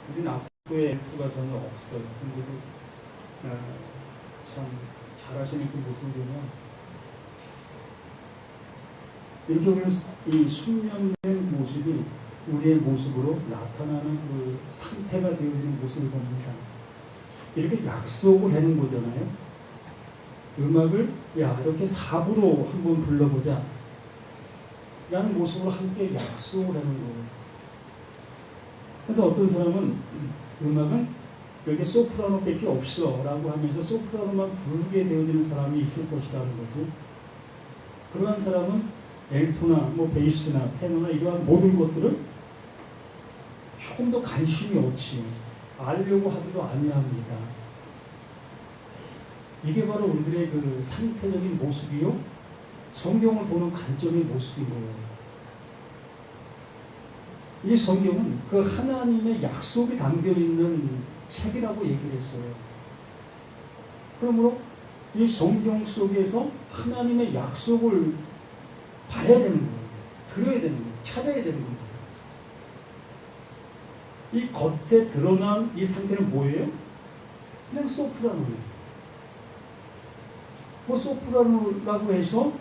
우리는 악도의 F가 전혀 없어요. 근데도 참 잘하시는 그 모습을 보면 이렇게 우리는 이 숙련된 모습이 우리의 모습으로 나타나는 그 상태가 되어지는 모습을 봅니다. 이렇게 약속을 하는 거잖아요. 음악을 이렇게 4부로 한번 불러보자 라는 모습으로 함께 약속을 하는 거예요. 그래서 어떤 사람은 음악은 여기 소프라노 밖에 없어 라고 하면서 소프라노만 부르게 되어지는 사람이 있을 것이라는 거죠. 그러한 사람은 엘토나 베이스나 테너나 이러한 모든 것들을 조금 더 관심이 없이 알려고 하지도 아니합니다. 이게 바로 우리들의 그 상태적인 모습이요, 성경을 보는 관점의 모습인 거예요. 이 성경은 그 하나님의 약속이 담겨있는 책이라고 얘기를 했어요. 그러므로 이 성경 속에서 하나님의 약속을 봐야 되는 거예요. 들어야 되는 거예요. 찾아야 되는 겁니다. 이 겉에 드러난 이 상태는 뭐예요? 그냥 소프라노예요. 소프라노라고 해서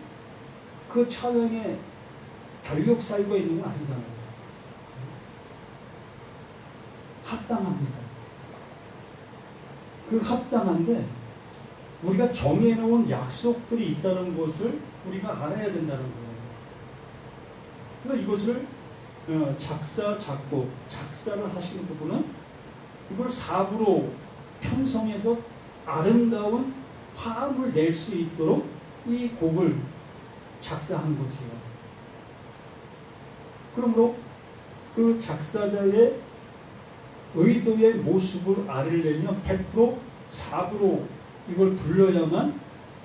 그 찬양에 결격 사유가 있는 건 아니잖아요. 합당합니다. 그 합당한데 우리가 정해놓은 약속들이 있다는 것을 우리가 알아야 된다는 거예요. 그래서 이것을 작사, 작곡, 작사를 하시는 부분은 이걸 4부로 편성해서 아름다운 화음을 낼 수 있도록 이 곡을 작사한 거지요. 그러므로 그 작사자의 의도의 모습을 알으려면 100% 4부로 이걸 불러야만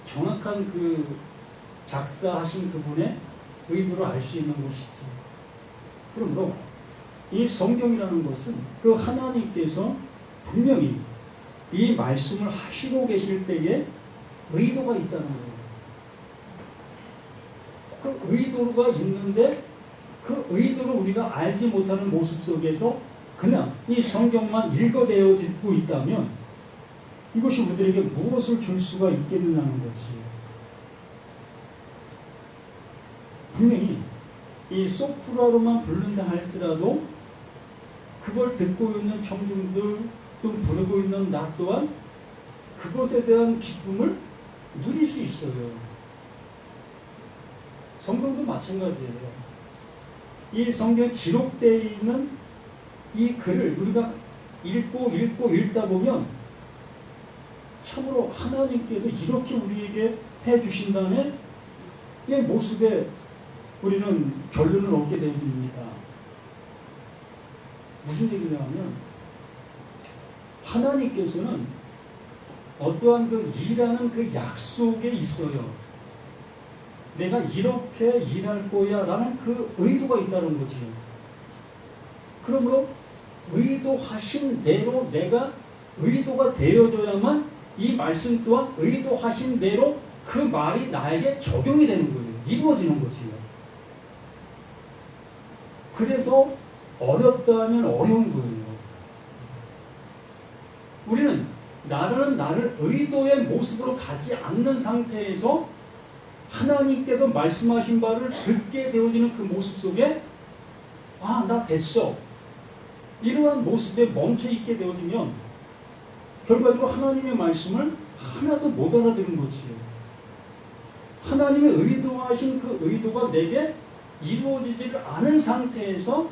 정확한 그 작사하신 그분의 의도를 알 수 있는 것이지. 그러므로 이 성경이라는 것은 그 하나님께서 분명히 이 말씀을 하시고 계실 때에 의도가 있다는 거예요. 그 의도가 있는데 그 의도를 우리가 알지 못하는 모습 속에서 그냥 이 성경만 읽어대어지고 있다면 이것이 우리들에게 무엇을 줄 수가 있겠느냐는 거지. 분명히 이 소프라로만 부른다 할지라도 그걸 듣고 있는 청중들 또 부르고 있는 나 또한 그것에 대한 기쁨을 누릴 수 있어요. 성경도 마찬가지예요. 이 성경에 기록되어 있는 이 글을 우리가 읽다 보면 참으로 하나님께서 이렇게 우리에게 해주신다는 이 모습에 우리는 결론을 얻게 되어집니다. 무슨 얘기냐면 하나님께서는 어떠한 그 일하는 그 약속에 있어요. 내가 이렇게 일할 거야 라는 그 의도가 있다는 거지. 그러므로 의도하신 대로 내가 의도가 되어져야만 이 말씀 또한 의도하신 대로 그 말이 나에게 적용이 되는 거예요. 이루어지는 거지요. 그래서 어렵다면 어려운 거예요. 우리는 나를 의도의 모습으로 가지 않는 상태에서 하나님께서 말씀하신 바를 듣게 되어지는 그 모습 속에 나 됐어. 이러한 모습에 멈춰있게 되어지면 결과적으로 하나님의 말씀을 하나도 못 알아들은 거지. 하나님의 의도하신 그 의도가 내게 이루어지지를 않은 상태에서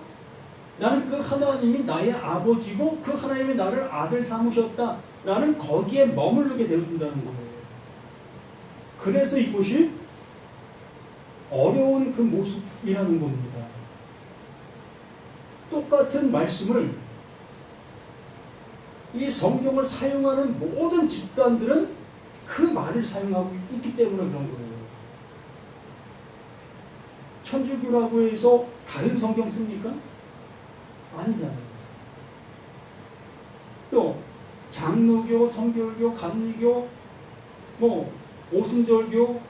나는 그 하나님이 나의 아버지고 그 하나님이 나를 아들 삼으셨다라는 거기에 머무르게 되어준다는 거예요. 그래서 이것이 어려운 그 모습이라는 겁니다. 똑같은 말씀을 이 성경을 사용하는 모든 집단들은 그 말을 사용하고 있기 때문에 그런 거예요. 천주교라고 해서 다른 성경 씁니까? 아니잖아요. 또 장로교, 성결교, 감리교, 오순절교,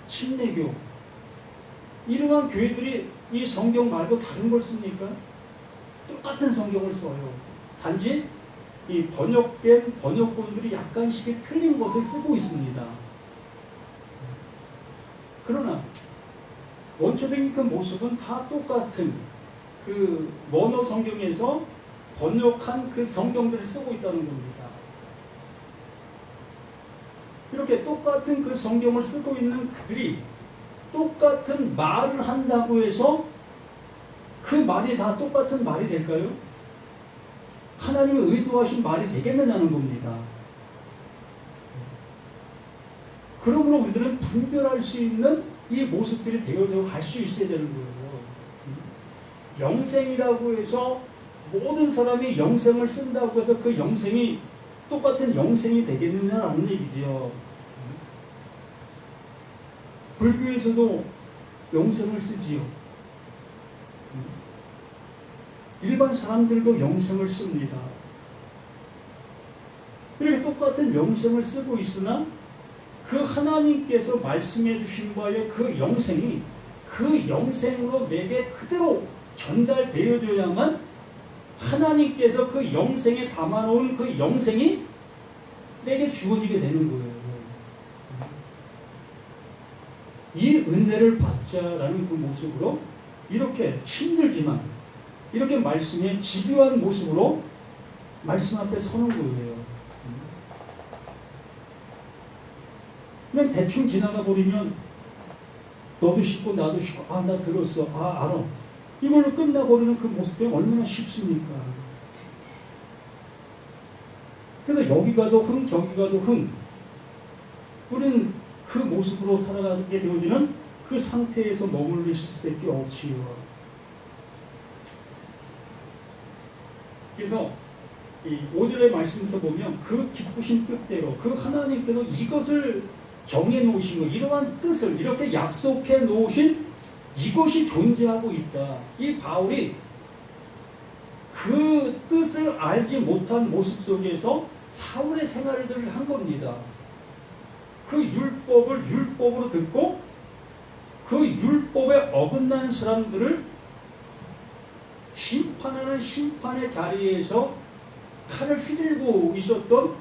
침례교 이러한 교회들이 이 성경 말고 다른 걸 씁니까? 똑같은 성경을 써요. 단지 이 번역된 번역본들이 약간씩 틀린 것을 쓰고 있습니다. 그러나 원초적인 그 모습은 다 똑같은 그 원어 성경에서 번역한 그 성경들을 쓰고 있다는 겁니다. 이렇게 똑같은 그 성경을 쓰고 있는 그들이 똑같은 말을 한다고 해서 그 말이 다 똑같은 말이 될까요? 하나님이 의도하신 말이 되겠느냐는 겁니다. 그러므로 우리들은 분별할 수 있는 이 모습들이 되어져 갈 수 있어야 되는 거예요. 영생이라고 해서 모든 사람이 영생을 쓴다고 해서 그 영생이 똑같은 영생이 되겠느냐라는 얘기지요. 불교에서도 영생을 쓰지요. 일반 사람들도 영생을 씁니다. 이렇게 똑같은 영생을 쓰고 있으나 그 하나님께서 말씀해 주신 바의 그 영생이 그 영생으로 내게 그대로 전달되어져야만 하나님께서 그 영생에 담아놓은 그 영생이 내게 주어지게 되는 거예요. 이 은혜를 받자라는 그 모습으로 이렇게 힘들지만 이렇게 말씀에 집요한 모습으로 말씀 앞에 서는 거예요. 그냥 대충 지나가 버리면 너도 쉽고 나도 쉽고 나 들었어 알아 이걸로 끝나버리는 그 모습이 얼마나 쉽습니까? 그래서 여기 가도 흥 저기 가도 흥 우리는 그 모습으로 살아가게 되어지는 그 상태에서 머물릴 수밖에 없지요. 그래서 이 5절의 말씀부터 보면 그 기쁘신 뜻대로 그 하나님께서 이것을 정해 놓으신 것, 이러한 뜻을 이렇게 약속해 놓으신 이것이 존재하고 있다. 이 바울이 그 뜻을 알지 못한 모습 속에서 사울의 생활들을 한 겁니다. 그 율법을 율법으로 듣고 그 율법에 어긋난 사람들을 심판하는 심판의 자리에서 칼을 휘들고 있었던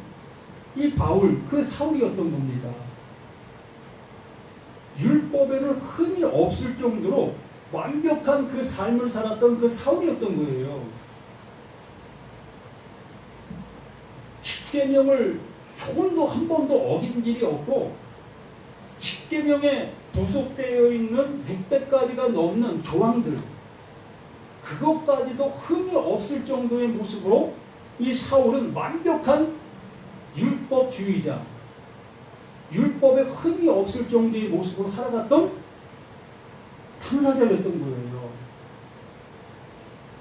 이 바울, 그 사울이었던 겁니다. 율법에는 흠이 없을 정도로 완벽한 그 삶을 살았던 그 사울이었던 거예요. 십계명을 조금도 한 번도 어긴 일이 없고 십계명에 부속되어 있는 600가지가 넘는 조항들 그것까지도 흠이 없을 정도의 모습으로 이 사울은 완벽한 율법주의자 율법에 흠이 없을 정도의 모습으로 살아갔던 당사자였던 거예요.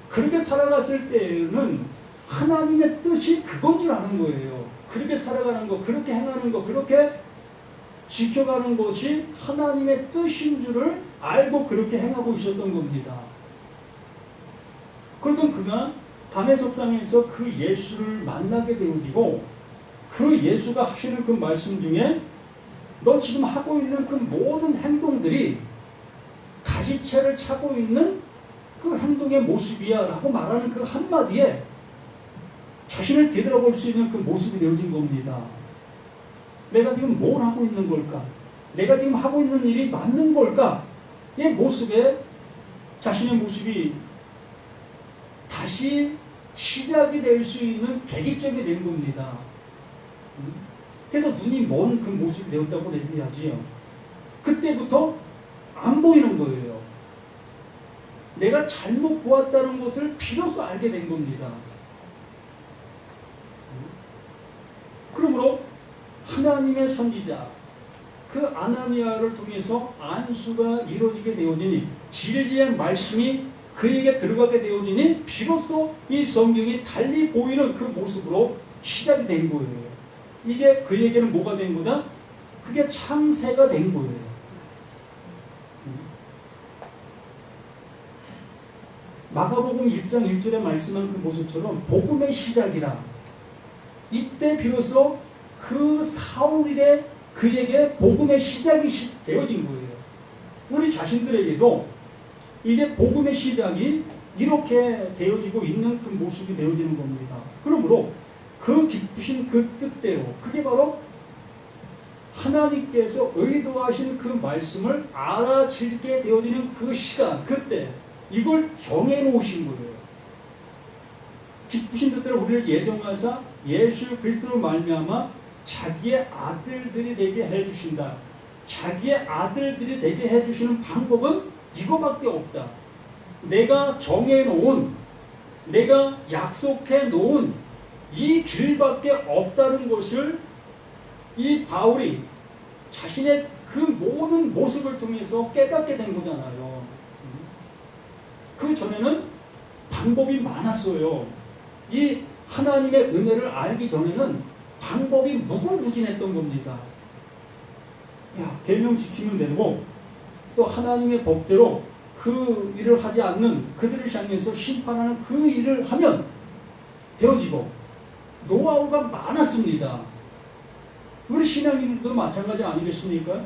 그렇게 살아갔을 때는 하나님의 뜻이 그건 줄 아는 거예요. 그렇게 살아가는 거, 그렇게 행하는 거, 그렇게 지켜가는 것이 하나님의 뜻인 줄을 알고 그렇게 행하고 있었던 겁니다. 그러던 그가 담의 석상에서 그 예수를 만나게 되어지고 그 예수가 하시는 그 말씀 중에 너 지금 하고 있는 그 모든 행동들이 가지채를 차고 있는 그 행동의 모습이야 라고 말하는 그 한마디에 자신을 되돌아볼 수 있는 그 모습이 되어진 겁니다. 내가 지금 뭘 하고 있는 걸까? 내가 지금 하고 있는 일이 맞는 걸까? 이 모습에 자신의 모습이 다시 시작이 될 수 있는 계기점이 된 겁니다. 그래도 눈이 먼 그 모습이 되었다고 얘기하지요. 그때부터 안 보이는 거예요. 내가 잘못 보았다는 것을 비로소 알게 된 겁니다. 그러므로 하나님의 선지자 그 아나니아를 통해서 안수가 이루어지게 되어지니 진리의 말씀이 그에게 들어가게 되어지니 비로소 이 성경이 달리 보이는 그 모습으로 시작이 된 거예요. 이게 그에게는 뭐가 된 거다? 그게 창세가 된 거예요. 마가복음 1장 1절에 말씀한 그 모습처럼 복음의 시작이라 이때 비로소 그 사울일에 그에게 복음의 시작이 되어진 거예요. 우리 자신들에게도 이제 복음의 시작이 이렇게 되어지고 있는 그 모습이 되어지는 겁니다. 그러므로 그 기쁘신 그 뜻대로, 그게 바로 하나님께서 의도하신 그 말씀을 알아질게 되어지는 그 시간, 그때 이걸 정해놓으신 거예요. 기쁘신 뜻대로 우리를 예정하사 예수 그리스도로 말미암아 자기의 아들들이 되게 해주신다. 자기의 아들들이 되게 해주시는 방법은 이거밖에 없다. 내가 정해놓은, 내가 약속해놓은 이 길밖에 없다는 것을 이 바울이 자신의 그 모든 모습을 통해서 깨닫게 된 거잖아요. 그 전에는 방법이 많았어요. 이 하나님의 은혜를 알기 전에는 방법이 무궁무진했던 겁니다. 야, 계명 지키면 되고, 또 하나님의 법대로 그 일을 하지 않는 그들을 향해서 심판하는 그 일을 하면 되어지고, 노하우가 많았습니다. 우리 신앙인들도 마찬가지 아니겠습니까?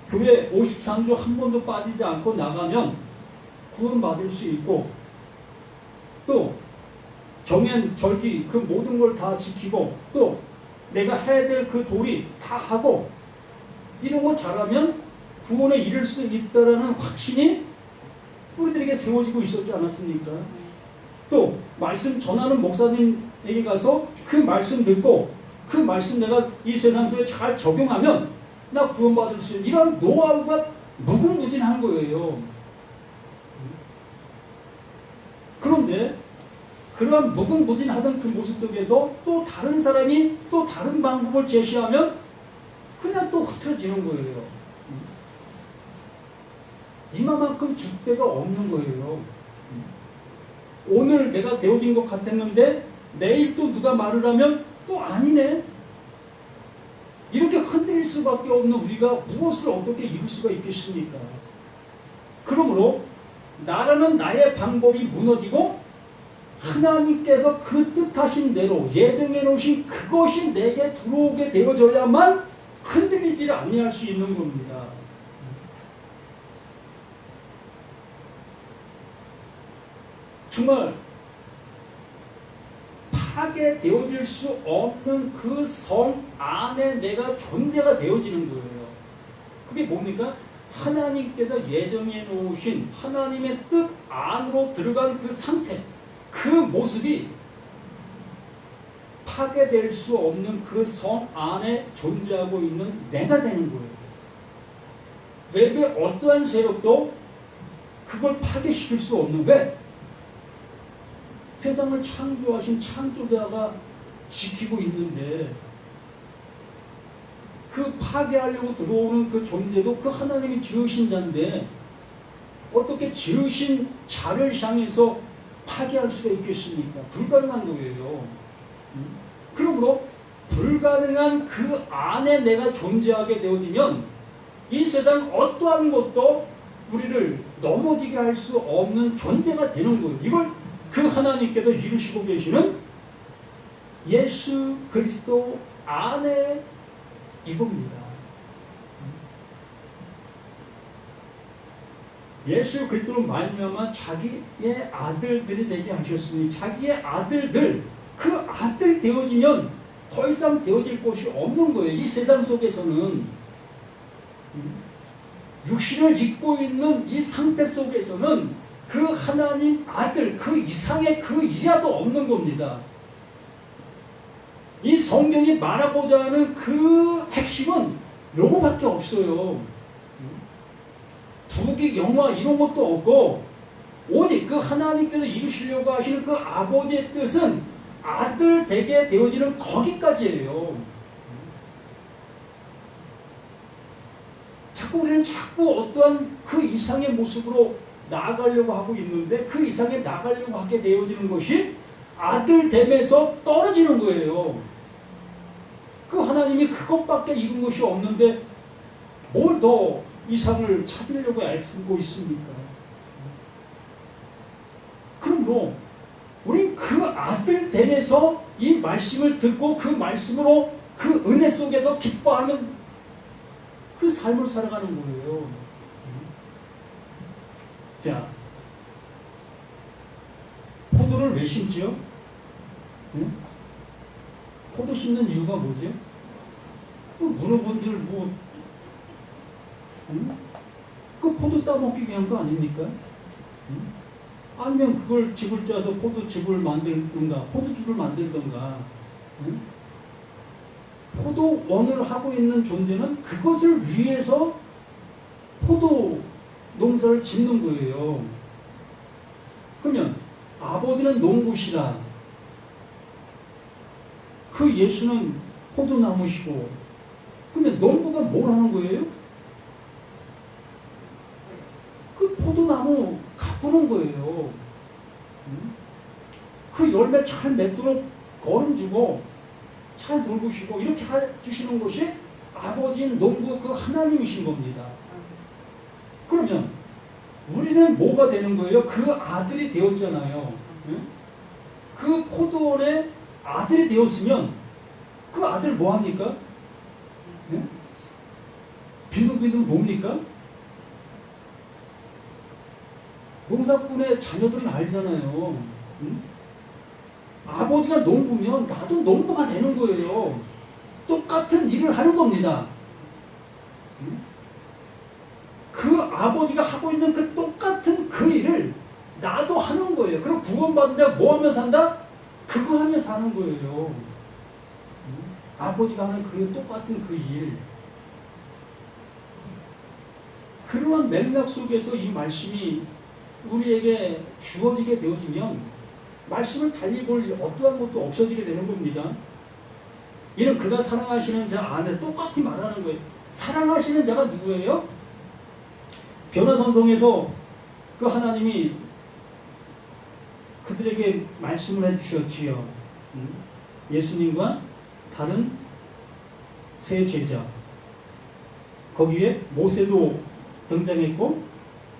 교회 53주 한 번도 빠지지 않고 나가면 구원받을 수 있고, 또 정연, 절기 그 모든 걸 다 지키고, 또 내가 해야 될 그 도리 다 하고, 이러고 잘하면 구원에 이를 수 있다라는 확신이 우리들에게 세워지고 있었지 않았습니까? 또 말씀 전하는 목사님에게 가서 그 말씀 듣고, 그 말씀 내가 이 세상 속에 잘 적용하면 나 구원받을 수 있는, 이런 노하우가 무궁무진한 거예요. 그런데 그런 무궁무진하던 그 모습 속에서 또 다른 사람이 또 다른 방법을 제시하면 그냥 또 흐트러지는 거예요. 이만큼 줏대가 없는 거예요. 오늘 내가 되어진 것 같았는데 내일 또 누가 말을 하면 또 아니네. 이렇게 흔들릴 수밖에 없는 우리가 무엇을 어떻게 이룰 수가 있겠습니까? 그러므로 나라는 나의 방법이 무너지고 하나님께서 그 뜻하신 대로 예정해 놓으신 그것이 내게 들어오게 되어져야만 흔들리지를 아니할 수 있는 겁니다. 정말 파괴되어질 수 없는 그 성 안에 내가 존재가 되어지는 거예요. 그게 뭡니까? 하나님께서 예정해 놓으신 하나님의 뜻 안으로 들어간 그 상태, 그 모습이 파괴될 수 없는 그 성 안에 존재하고 있는 내가 되는 거예요. 외부의 어떠한 세력도 그걸 파괴시킬 수 없는, 왜? 세상을 창조하신 창조자가 지키고 있는데, 그 파괴하려고 들어오는 그 존재도 그 하나님이 지으신 자인데 어떻게 지으신 자를 향해서 파괴할 수가 있겠습니까? 불가능한 거예요. 그러므로 불가능한 그 안에 내가 존재하게 되어지면 이 세상 어떠한 것도 우리를 넘어지게 할 수 없는 존재가 되는 거예요. 이걸 그 하나님께서 이루시고 계시는 예수 그리스도 안에 이겁니다. 예수 그리스도로 말미암아 자기의 아들들이 되게 하셨으니, 자기의 아들들, 그 아들 되어지면 더 이상 되어질 곳이 없는 거예요. 이 세상 속에서는 육신을 입고 있는 이 상태 속에서는 그 하나님 아들, 그 이상의 그 이하도 없는 겁니다. 이 성경이 말하고자 하는 그 핵심은 요거밖에 없어요. 부귀 영화 이런 것도 없고, 오직 그 하나님께서 이루시려고 하시는 그 아버지의 뜻은 아들 되게 되어지는 거기까지예요. 자꾸 우리는 자꾸 어떠한 그 이상의 모습으로 나아가려고 하고 있는데, 그 이상에 나아가려고 하게 되어지는 것이 아들됨에서 떨어지는 거예요. 그 하나님이 그것밖에 이룬 것이 없는데 뭘 더 이상을 찾으려고 애쓰고 있습니까? 그러므로 우린 그 아들됨에서 이 말씀을 듣고 그 말씀으로 그 은혜 속에서 기뻐하는 그 삶을 살아가는 거예요. 자, 포도를 왜 심지요? 응? 포도 심는 이유가 뭐지? 물어본들 뭐, 응? 그 포도 따먹기 위한 거 아닙니까? 응? 아니면 그걸 집을 짜서 포도즙을 만들든가 포도주를 만들든가. 응? 포도원을 하고 있는 존재는 그것을 위해서 포도 농사를 짓는 거예요. 그러면 아버지는 농부시다. 그 예수는 포도나무시고, 그러면 농부가 뭘 하는 거예요? 그 포도나무 가꾸는 거예요. 그 열매 잘 맺도록 거름 주고 잘 돌보시고 이렇게 해주시는 것이 아버지인 농부 그 하나님이신 겁니다. 그러면 우리는 뭐가 되는 거예요? 그 아들이 되었잖아요. 그 포도원의 아들이 되었으면 그 아들 뭐 합니까? 빈둥빈둥 놉니까? 농사꾼의 자녀들은 알잖아요. 아버지가 농부면 나도 농부가 되는 거예요. 똑같은 일을 하는 겁니다. 그 아버지가 하고 있는 그 똑같은 그 일을 나도 하는 거예요. 그럼 구원받는다 뭐 하며 산다? 그거 하며 사는 거예요. 아버지가 하는 그 똑같은 그 일. 그러한 맥락 속에서 이 말씀이 우리에게 주어지게 되어지면 말씀을 달리 볼 어떠한 것도 없어지게 되는 겁니다. 이는 그가 사랑하시는 자 안에 똑같이 말하는 거예요. 사랑하시는 자가 누구예요? 변화선성에서 그 하나님이 그들에게 말씀을 해주셨지요. 예수님과 다른 세 제자, 거기에 모세도 등장했고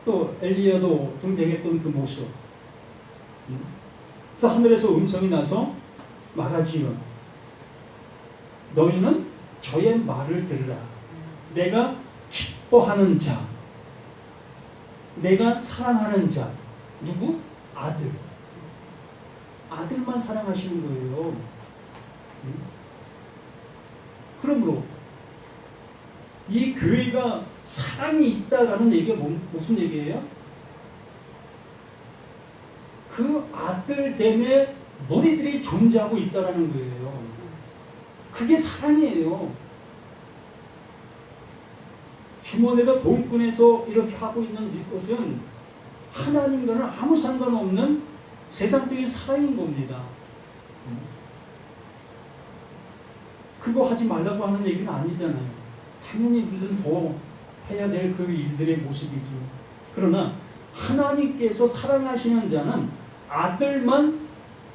또 엘리야도 등장했던 그 모습. 그래서 하늘에서 음성이 나서 말하지요. 너희는 저의 말을 들으라. 내가 기뻐하는 자, 내가 사랑하는 자. 누구? 아들. 아들만 사랑하시는 거예요. 그러므로 이 교회가 사랑이 있다라는 얘기가 무슨 얘기예요? 그 아들됨의 무리들이 존재하고 있다라는 거예요. 그게 사랑이에요. 주머니에다 돈 꺼내서 이렇게 하고 있는 것은 하나님과는 아무 상관없는 세상적인 사랑인 겁니다. 그거 하지 말라고 하는 얘기는 아니잖아요. 당연히 우리는 더 해야 될 그 일들의 모습이지. 그러나 하나님께서 사랑하시는 자는 아들만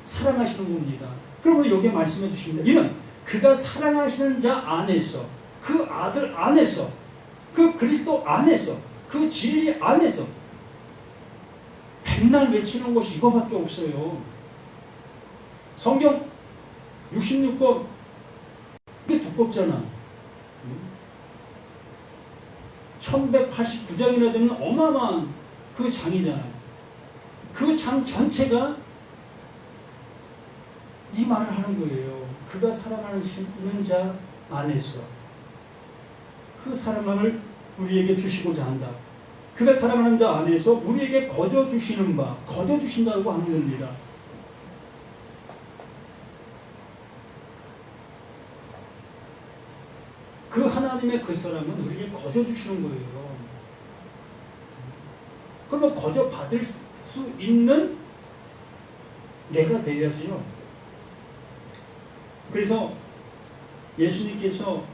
사랑하시는 겁니다. 그러면 여기에 말씀해 주십니다. 이는 그가 사랑하시는 자 안에서, 그 아들 안에서, 그 그리스도 안에서, 그 진리 안에서 백날 외치는 것이 이거밖에 없어요. 성경 66권 이게 두껍잖아. 1189장이나 되는 어마어마한 그 장이잖아요. 그 장 전체가 이 말을 하는 거예요. 그가 사랑하는 자 안에서 그 사랑을 우리에게 주시고자 한다. 그가 사랑하는 자 안에서 우리에게 거저주시는 바, 거저주신다고 하는 겁니다. 그 하나님의 그 사랑은 우리에게 거저주시는 거예요. 그러면 거저 받을 수 있는 내가 되어야지요. 그래서 예수님께서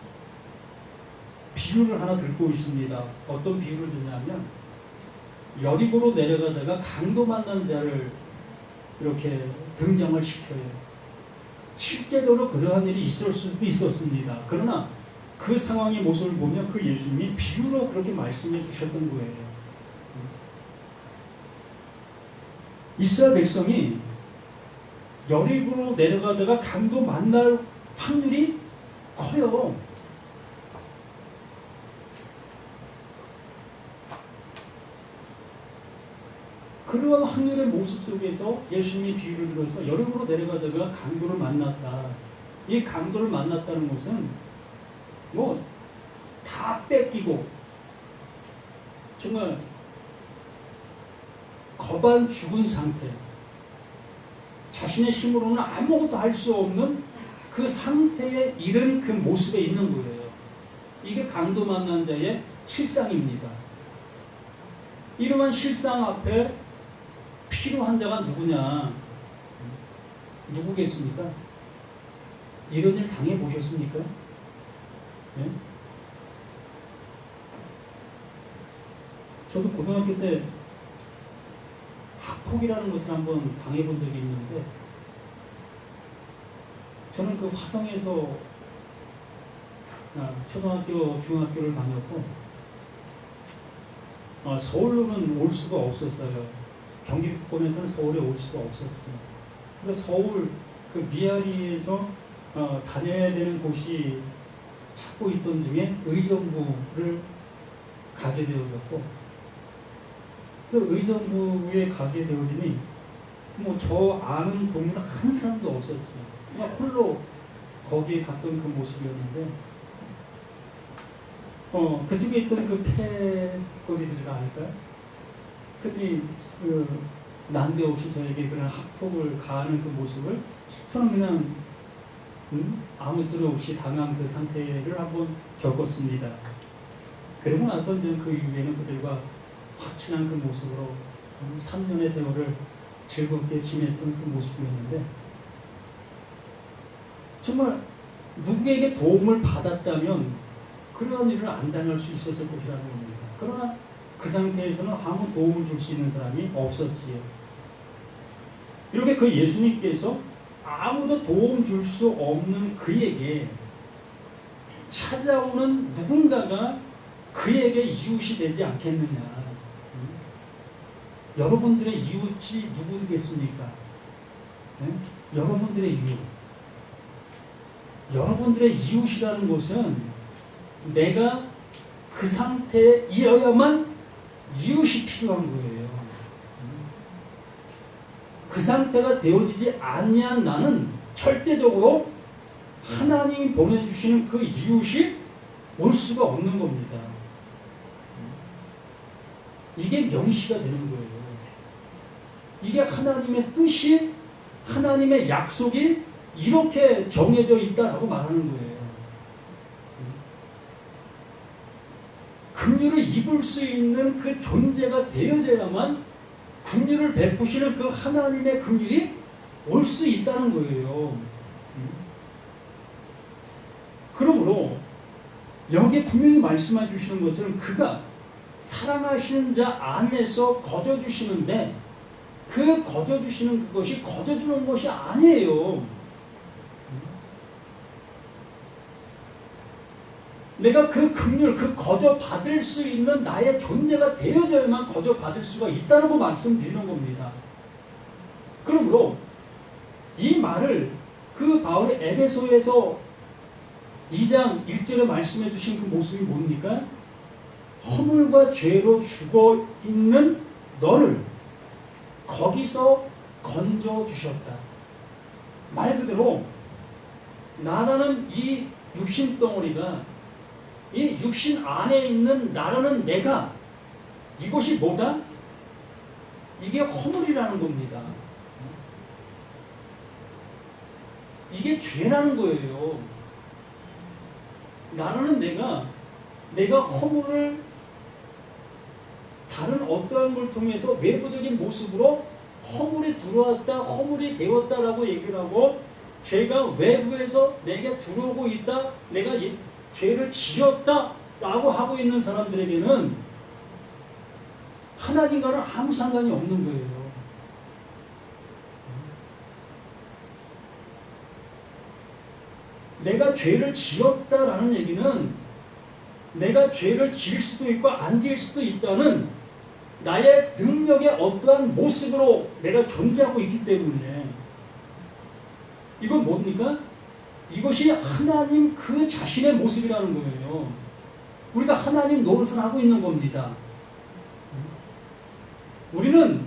비유를 하나 들고 있습니다. 어떤 비유를 듣냐면 여리고로 내려가다가 강도 만난 자를 이렇게 등장을 시켜요. 실제로 그러한 일이 있을 수도 있었습니다. 그러나 그 상황의 모습을 보면 그 예수님이 비유로 그렇게 말씀해 주셨던 거예요. 이스라엘 백성이 여리고로 내려가다가 강도 만날 확률이 커요. 그런 확률의 모습 속에서 예수님이 비유를 들어서 여름으로 내려가다가 강도를 만났다. 이 강도를 만났다는 것은 뭐 다 뺏기고 정말 거반 죽은 상태, 자신의 힘으로는 아무것도 할 수 없는 그 상태에 이른 그 모습에 있는 거예요. 이게 강도 만난 자의 실상입니다. 이러한 실상 앞에 필요한 자가 누구냐? 누구겠습니까? 이런 일 당해보셨습니까? 네? 저도 고등학교 때 학폭이라는 것을 한번 당해본 적이 있는데, 저는 그 화성에서 초등학교, 중학교를 다녔고, 서울로는 올 수가 없었어요. 경기권에서는 서울에 올 수가 없었어요. 그래서 서울 그 미아리에서 다녀야 되는 곳이 찾고 있던 중에 의정부를 가게 되어졌고, 그 의정부에 가게 되어지니 뭐 저 아는 동료는 한 사람도 없었지. 그냥 홀로 거기에 갔던 그 모습이었는데, 그쪽에 있던 그 패거리들이라 할까요? 그들이 난데없이 저에게 그런 학폭을 가하는 그 모습을 저는 그냥 아무 소리 없이 당한 그 상태를 한번 겪었습니다. 그러고 나서 이제 그 이후에는 그들과 확신한 그 모습으로 3년의 세월을 즐겁게 지냈던 그 모습이었는데, 정말 누구에게 도움을 받았다면 그러한 일을 안 당할 수 있었을 것이라는 겁니다. 그러나 그 상태에서는 아무 도움을 줄 수 있는 사람이 없었지요. 이렇게 그 예수님께서 아무도 도움 줄 수 없는 그에게 찾아오는 누군가가 그에게 이웃이 되지 않겠느냐. 여러분들의 이웃이 누구겠습니까? 네? 여러분들의 이웃. 여러분들의 이웃이라는 것은 내가 그 상태에 이어야만 이웃이 필요한 거예요. 그 상태가 되어지지 아니한 나는 절대적으로 하나님이 보내주시는 그 이웃이 올 수가 없는 겁니다. 이게 명시가 되는 거예요. 이게 하나님의 뜻이, 하나님의 약속이 이렇게 정해져 있다라고 말하는 거예요. 긍휼을 입을 수 있는 그 존재가 되어져야만 긍휼을 베푸시는 그 하나님의 긍휼이 올 수 있다는 거예요. 그러므로 여기에 분명히 말씀해 주시는 것처럼 그가 사랑하시는 자 안에서 거저주시는데, 그 거저주시는 그것이 거저주는 것이 아니에요. 내가 그 긍휼, 그 거저 받을 수 있는 나의 존재가 되어져야만 거저 받을 수가 있다고 말씀드리는 겁니다. 그러므로 이 말을 그 바울이 에베소에서 2장 1절에 말씀해 주신 그 모습이 뭡니까? 허물과 죄로 죽어 있는 너를 거기서 건져 주셨다. 말 그대로 나라는 이 육신 덩어리가, 이 육신 안에 있는 나라는 내가, 이것이 뭐다? 이게 허물이라는 겁니다. 이게 죄라는 거예요. 나라는 내가 허물을 다른 어떠한 걸 통해서 외부적인 모습으로 허물이 들어왔다, 허물이 되었다라고 얘기를 하고, 죄가 외부에서 내게 들어오고 있다, 내가 죄를 지었다라고 하고 있는 사람들에게는 하나님과는 아무 상관이 없는 거예요. 내가 죄를 지었다라는 얘기는 내가 죄를 지을 수도 있고 안 지을 수도 있다는 나의 능력의 어떠한 모습으로 내가 존재하고 있기 때문에, 이건 뭡니까? 이것이 하나님 그 자신의 모습이라는 거예요. 우리가 하나님 노릇을 하고 있는 겁니다. 우리는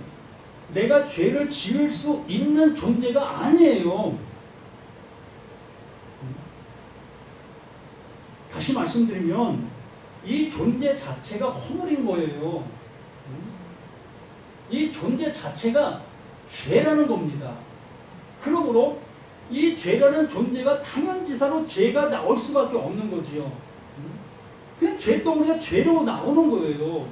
내가 죄를 지을 수 있는 존재가 아니에요. 다시 말씀드리면 이 존재 자체가 허물인 거예요. 이 존재 자체가 죄라는 겁니다. 그러므로 이 죄라는 존재가 당연지사로 죄가 나올 수밖에 없는 거지요. 그냥 죄덩어리가 죄로 나오는 거예요.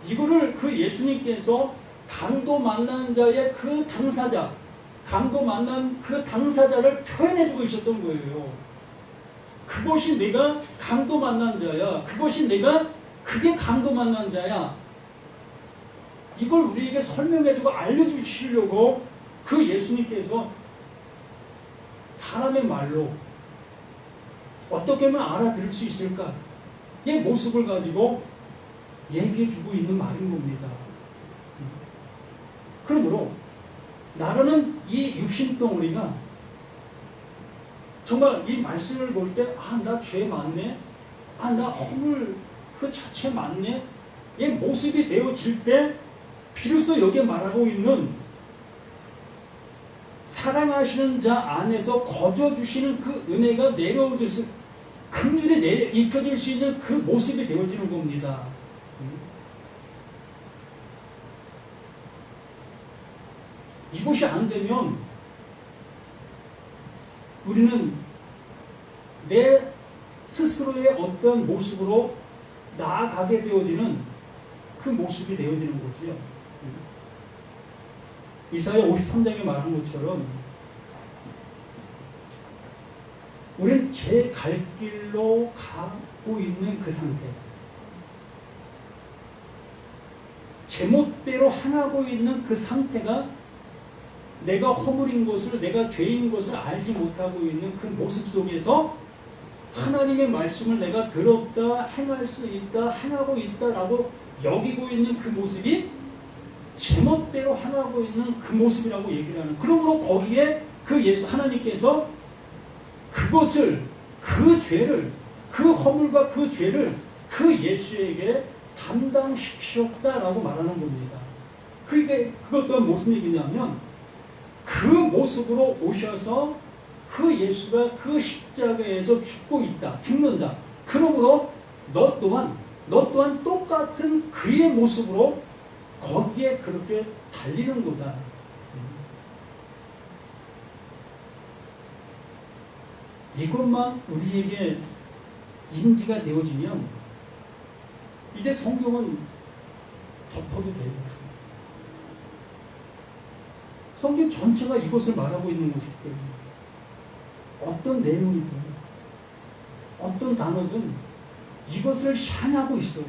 이거를 그 예수님께서 강도 만난 자의 그 당사자, 강도 만난 그 당사자를 표현해주고 있었던 거예요. 그것이 내가 강도 만난 자야. 그것이 내가 그게 강도 만난 자야. 이걸 우리에게 설명해주고 알려주시려고 그 예수님께서 사람의 말로 어떻게 하면 알아들을 수 있을까? 이 모습을 가지고 얘기해주고 있는 말인 겁니다. 그러므로 나라는 이 육신덩어리가 정말 이 말씀을 볼 때 아, 나 죄 많네. 아, 나 허물 그 자체 많네. 이 모습이 되어질 때 비로소 여기에 말하고 있는 사랑하시는 자 안에서 거저주시는 그 은혜가 내려오듯이 긍휼이 입혀질 수 있는 그 모습이 되어지는 겁니다. 이것이 안 되면 우리는 내 스스로의 어떤 모습으로 나아가게 되어지는 그 모습이 되어지는 거지요. 이사야 53장에 말한 것처럼 우리는 제 갈 길로 가고 있는 그 상태, 제멋대로 행하고 있는 그 상태가 내가 허물인 것을, 내가 죄인 것을 알지 못하고 있는 그 모습 속에서 하나님의 말씀을 내가 들었다, 행할 수 있다, 행하고 있다라고 여기고 있는 그 모습이 제멋대로 행하고 있는 그 모습이라고 얘기를 하는. 그러므로 거기에 그 예수 하나님께서 그것을, 그 죄를, 그 허물과 그 죄를 그 예수에게 담당시키셨다라고 말하는 겁니다. 그것 또한 무슨 얘기냐면 그 모습으로 오셔서 그 예수가 그 십자가에서 죽고 있다, 죽는다. 그러므로 너 또한 똑같은 그의 모습으로 거기에 그렇게 달리는 거다. 이것만 우리에게 인지가 되어지면 이제 성경은 덮어도 돼요. 성경 전체가 이것을 말하고 있는 것이기 때문에 어떤 내용이든 어떤 단어든 이것을 향하고 있어요.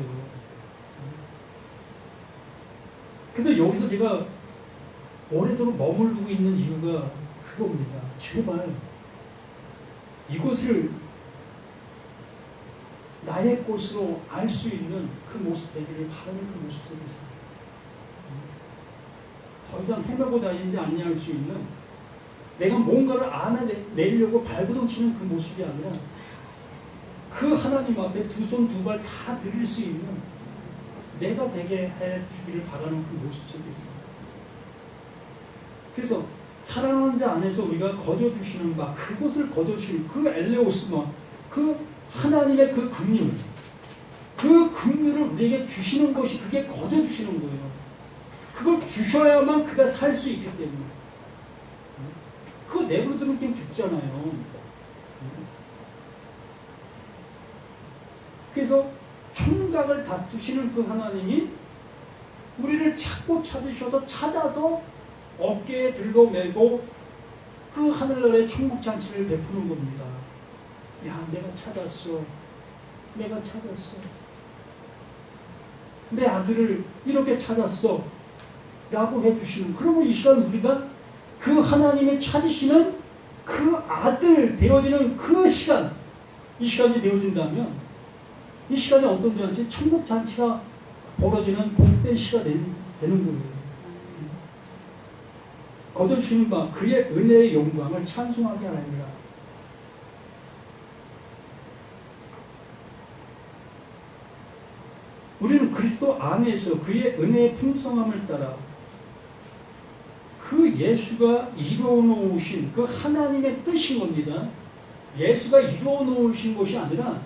그래서 여기서 제가 오래도록 머무르고 있는 이유가 그겁니다. 제발 이것을 나의 것으로 알 수 있는 그 모습 되기를 바라는 그 모습 속에 있어요. 더 이상 헤매고 다니지 않냐 수 있는, 내가 뭔가를 알아내려고 발버둥 치는 그 모습이 아니라 그 하나님 앞에 두 손 두 발 다 드릴 수 있는 내가 되게 해주기를 바라는 그 모습 속에 있습니다. 그래서 사랑하는 자 안에서 우리가 거저주시는 바, 그것을 거저주시는 그 엘레오스마, 그 하나님의 그 긍휼, 그 긍휼을 우리에게 주시는 것이 그게 거저주시는 거예요. 그걸 주셔야만 그가 살 수 있기 때문에. 그거 내버려두면 그냥 죽잖아요. 그래서 총각을 다투시는 그 하나님이 우리를 찾고 찾으셔서 찾아서 어깨에 들고 메고 그 하늘나라의 천국잔치를 베푸는 겁니다. 야, 내가 찾았어. 내가 찾았어. 내 아들을 이렇게 찾았어. 라고 해주시는. 그러면 이 시간 우리가 그 하나님의 찾으시는 그 아들 되어지는 그 시간, 이 시간이 되어진다면 이 시간이 어떤 잔치? 천국잔치가 벌어지는 복된 시가 되는 거예요. 거두시는 바 그의 은혜의 영광을 찬송하게 하느니라. 우리는 그리스도 안에서 그의 은혜의 풍성함을 따라 그 예수가 이루어 놓으신 그 하나님의 뜻인 겁니다. 예수가 이루어 놓으신 것이 아니라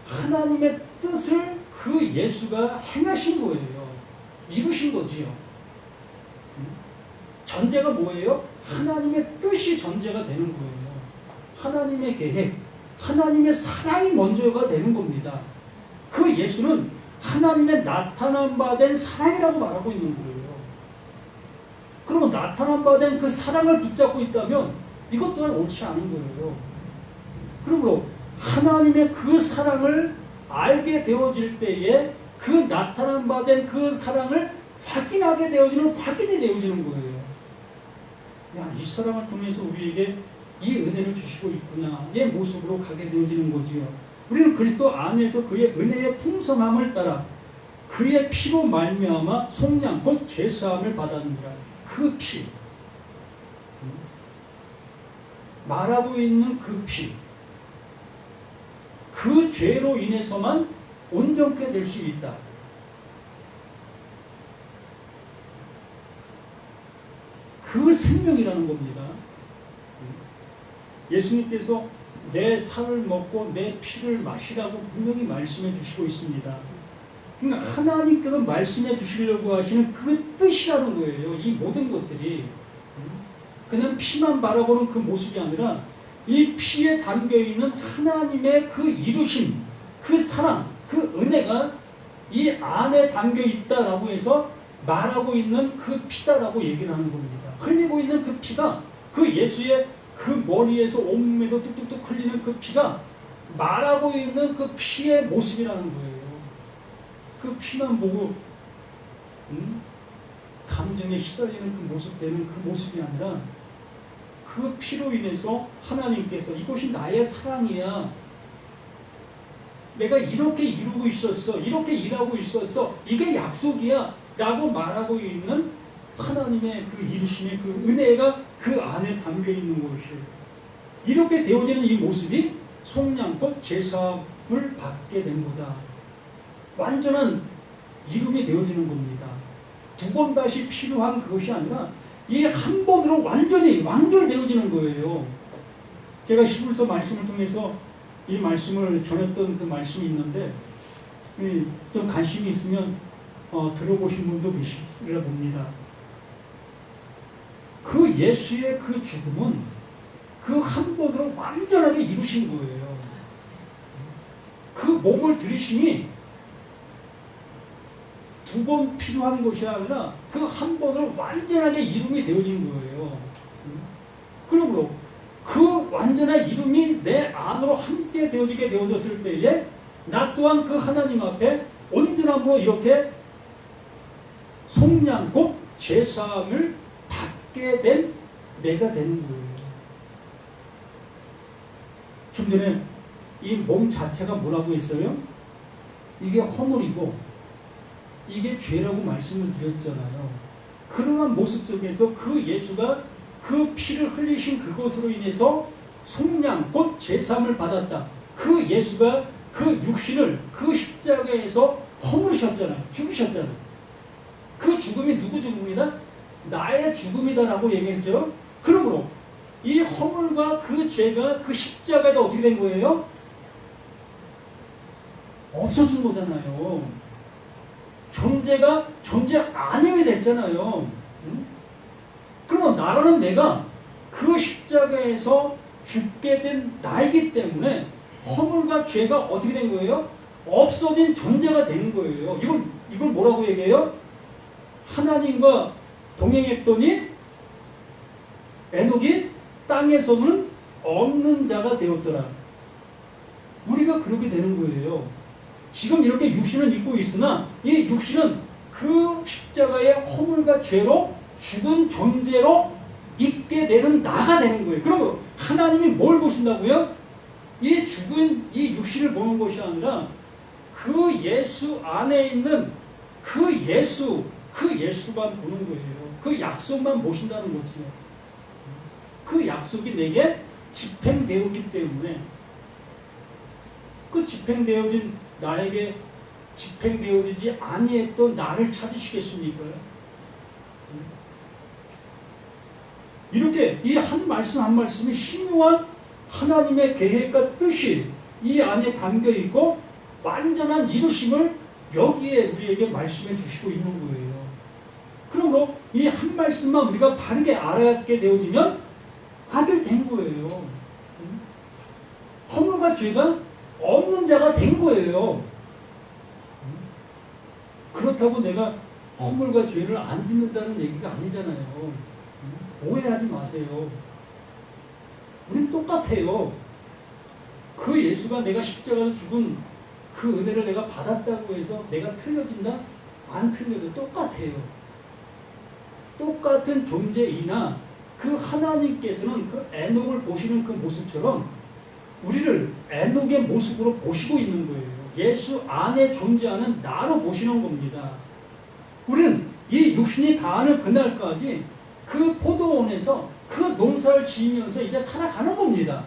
하나님의 뜻을 그 예수가 행하신 거예요. 이루신 거지요. 전제가 뭐예요? 하나님의 뜻이 전제가 되는 거예요. 하나님의 계획, 하나님의 사랑이 먼저가 되는 겁니다. 그 예수는 하나님의 나타난 바 된 사랑이라고 말하고 있는 거예요. 그러면 나타난 바 된 그 사랑을 붙잡고 있다면 이것 또한 옳지 않은 거예요. 그러므로 하나님의 그 사랑을 알게 되어질 때에 그 나타난 바 된 그 사랑을 확인하게 되어지는 확인이 되어지는 거예요. 야, 이 사랑을 통해서 우리에게 이 은혜를 주시고 있구나의 모습으로 가게 되어지는 거지요. 우리는 그리스도 안에서 그의 은혜의 풍성함을 따라 그의 피로 말미암아 속량 곧 죄사함을 받았느니라. 그 피, 말하고 있는 그 피, 그 죄로 인해서만 온전케 될 수 있다. 그 생명이라는 겁니다. 예수님께서 내 살을 먹고 내 피를 마시라고 분명히 말씀해 주시고 있습니다. 그러니까 하나님께서 말씀해 주시려고 하시는 그 뜻이라는 거예요. 이 모든 것들이 그냥 피만 바라보는 그 모습이 아니라 이 피에 담겨있는 하나님의 그 이루심, 그 사랑, 그 은혜가 이 안에 담겨있다라고 해서 말하고 있는 그 피다라고 얘기를 하는 겁니다. 흘리고 있는 그 피가 그 예수의 그 머리에서 온몸에도 뚝뚝뚝 흘리는 그 피가 말하고 있는 그 피의 모습이라는 거예요. 그 피만 보고 감정에 시달리는 그 모습 되는 그 모습이 아니라 그 피로 인해서 하나님께서 이것이 나의 사랑이야. 내가 이렇게 이루고 있었어. 이렇게 일하고 있었어. 이게 약속이야. 라고 말하고 있는 하나님의 그 이루심의 그 은혜가 그 안에 담겨 있는 것이에요. 이렇게 되어지는 이 모습이 속량껏 제사함을 받게 된 거다. 완전한 이름이 되어지는 겁니다. 두 번 다시 필요한 그것이 아니라 이 한 번으로 완전히 완결되어지는 거예요. 제가 히브리서 말씀을 통해서 이 말씀을 전했던 그 말씀이 있는데 좀 관심이 있으면 들어보신 분도 계시리라 봅니다. 그 예수의 그 죽음은 그 한 번으로 완전하게 이루신 거예요. 그 몸을 들이심이 두 번 필요한 것이 아니라 그 한 번으로 완전하게 이름이 되어진 거예요. 그러므로 그 완전한 이름이 내 안으로 함께 되어지게 되어졌을 때에 나 또한 그 하나님 앞에 온전함으로 이렇게 속량 곧 제사함을 받게 된 내가 되는 거예요. 좀 전에 이 몸 자체가 뭐라고 했어요? 이게 허물이고 이게 죄라고 말씀을 드렸잖아요. 그러한 모습 속에서 그 예수가 그 피를 흘리신 그것으로 인해서 속량 곧 제사함을 받았다. 그 예수가 그 육신을 그 십자가에서 허물으셨잖아요. 죽으셨잖아요. 그 죽음이 누구 죽음이다? 나의 죽음이다라고 얘기했죠. 그러므로 이 허물과 그 죄가 그 십자가에 어떻게 된 거예요? 없어진 거잖아요. 존재가 존재 아님이 됐잖아요. 그러면 나라는 내가 그 십자가에서 죽게 된 나이기 때문에 허물과 죄가 어떻게 된 거예요? 없어진 존재가 되는 거예요. 이걸 뭐라고 얘기해요? 하나님과 동행했더니 에녹이 땅에서는 없는 자가 되었더라. 우리가 그렇게 되는 거예요. 지금 이렇게 육신을 입고 있으나 이 육신은 그 십자가의 허물과 죄로 죽은 존재로 있게 되는 나가 되는 거예요. 그러면 하나님이 뭘 보신다고요? 이 죽은 이 육신을 보는 것이 아니라 그 예수 안에 있는 그 예수만 보는 거예요. 그 약속만 보신다는 거죠. 그 약속이 내게 집행되었기 때문에 그 집행되어진 나에게 집행되어지지 아니했던 나를 찾으시겠습니까? 이렇게 이 한 말씀 한 말씀이 신묘한 하나님의 계획과 뜻이 이 안에 담겨 있고 완전한 이루심을 여기에 우리에게 말씀해 주시고 있는 거예요. 그러므로 이 한 말씀만 우리가 바르게 알아듣게 되어지면 아들 된 거예요. 허물과 죄가 없는 자가 된 거예요. 그렇다고 내가 허물과 죄를 안 짓는다는 얘기가 아니잖아요. 오해하지 마세요. 우린 똑같아요. 그 예수가 내가 십자가로 죽은 그 은혜를 내가 받았다고 해서 내가 틀려진다? 안 틀려도 똑같아요. 똑같은 존재이나 그 하나님께서는 그 에녹을 보시는 그 모습처럼 우리를 에녹의 모습으로 보시고 있는 거예요. 예수 안에 존재하는 나로 보시는 겁니다. 우리는 이 육신이 다하는 그날까지 그 포도원에서 그 농사를 지으면서 이제 살아가는 겁니다.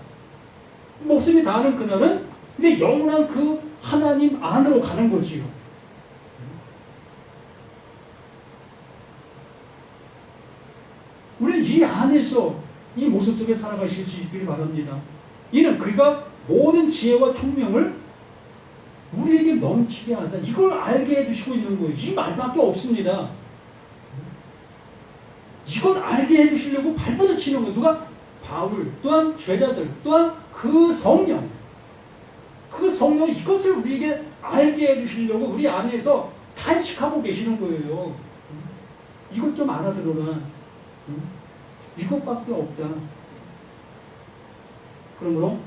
목숨이 다하는 그날은 이제 영원한 그 하나님 안으로 가는 거지요. 우리는 이 안에서 이 모습 속에 살아가실 수 있기를 바랍니다. 이는 그가 모든 지혜와 총명을 우리에게 넘치게 하사 이걸 알게 해주시고 있는 거예요. 이 말밖에 없습니다. 이걸 알게 해주시려고 발버둥 치는 거예요. 누가? 바울, 또한 제자들, 또한 그 성령. 그 성령 이것을 우리에게 알게 해주시려고 우리 안에서 탄식하고 계시는 거예요. 이것 좀 알아들어라. 이것밖에 없다. 그러므로